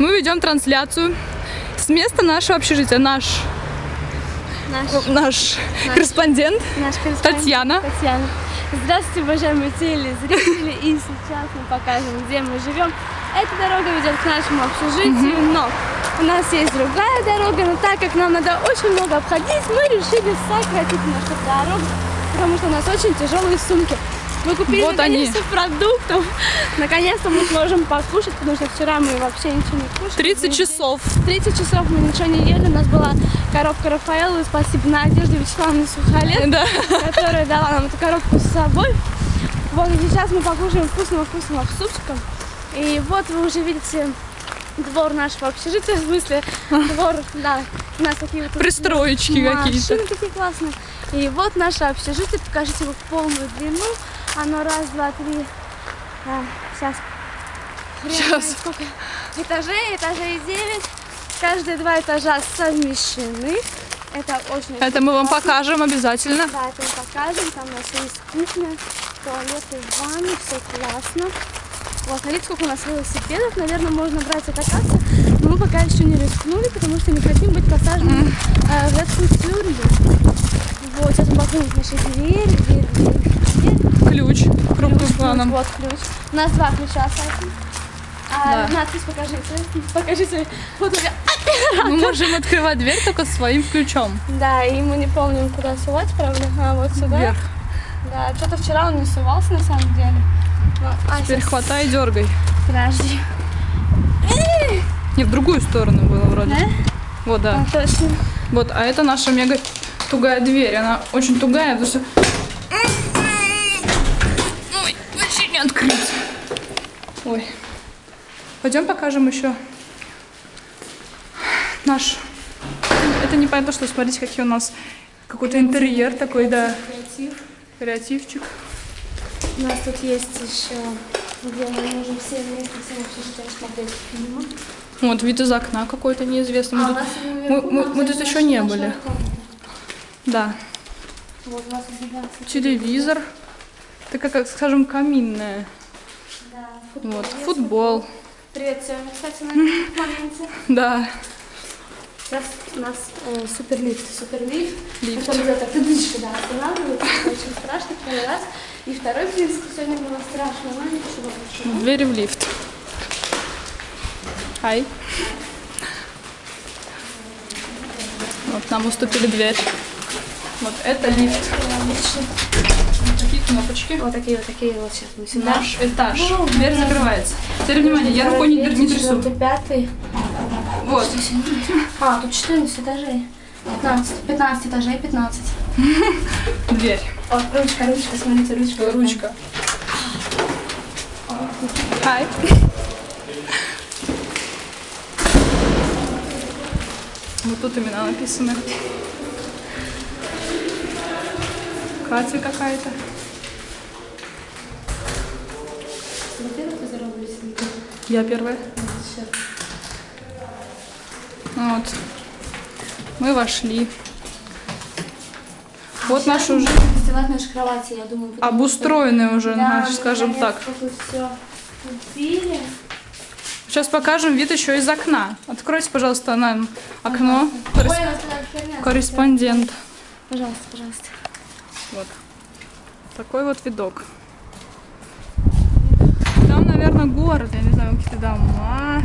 Мы ведем трансляцию с места нашего общежития. Наш корреспондент Татьяна. Здравствуйте, уважаемые телезрители, и сейчас мы покажем, где мы живем. Эта дорога ведет к нашему общежитию, но у нас есть другая дорога, но так как нам надо очень много обходить, мы решили сократить нашу дорогу, потому что у нас очень тяжелые сумки. Мы купили вот наконец-то продуктов, наконец-то мы сможем покушать, потому что вчера мы вообще ничего не кушали. 30 часов. 30 часов мы ничего не ели, у нас была коробка Рафаэллы, спасибо Надежде Вячеславовне Сухолет, да, которая дала нам эту коробку с собой. Вот, и сейчас мы покушаем вкусного супчика. И вот вы уже видите двор нашего общежития, в смысле двор, да, у нас такие вот пристроечки какие-то. Машины такие классные. И вот наше общежитие, покажите его в полную длину. Оно раз, два, три, сейчас. Сколько этажей? Этажей 9. Каждые 2 этажа совмещены. Это очень Это мы вам покажем обязательно. Да, это мы покажем. Там у нас есть кухня, туалеты, ванны, все классно. Вот, смотрите, сколько у нас велосипедов. Наверное, можно брать и кататься. Но мы пока еще не рискнули, потому что не хотим быть посаженными в эту тюрьму. Вот, сейчас мы покажем наши двери. Ключ. Крупным планом. Вот ключ. У нас 2 ключа, кстати. Да. Надпись покажите. Вот мы можем открывать дверь только своим ключом. Да, и мы не помним, куда сувать, правда? Вот сюда. Вверх. Да, что-то вчера он не сувался на самом деле. Теперь хватай и дергай. Подожди. Не, в другую сторону было вроде. Да? Вот, да. Точно. Вот, а это наша мега тугая дверь. Она очень тугая, потому что... Ой, вообще не открыть. Ой. Пойдем покажем еще наш... Это непонятно, что, смотрите, какие у нас... Какой-то интерьер такой, да. Креативчик. У нас тут есть еще, где мы можем все вместе смотреть фильмы. Вот, вид из окна какой-то неизвестный. Мы тут еще не были. Да. Вот, у нас телевизор. Это, как скажем, каминная. Да, вот, футбол. Привет, Сёня, кстати, на моменте. Да. Сейчас у нас суперлифт. Лифт. Потом идет автодышка, да, останавливается. Очень страшно первый раз. И второй, в принципе, сегодня было страшно, но ничего. Двери в лифт. Хай. Вот нам уступили дверь. Вот это лифт. Вот такие кнопочки. Вот такие вот сейчас мы сюда. Наш этаж. Дверь закрывается. Теперь внимание, я рукой не трясу. 5-й. Вот. Тут 14 этажей. 15 этажей, 15. Дверь. Вот, ручка, смотрите, Ручка. Хай. Вот тут имена написаны. Катя какая-то. Я первая. Вот. Мы вошли. Вот наш уже наши кровати, я думаю, обустроенный уже, да, скажем так. Все купили. Сейчас покажем вид еще из окна. Откройте, пожалуйста, нам окно. Корреспондент. Пожалуйста. Вот. Такой вот видок. Там, наверное, город, я не знаю, какие-то дома.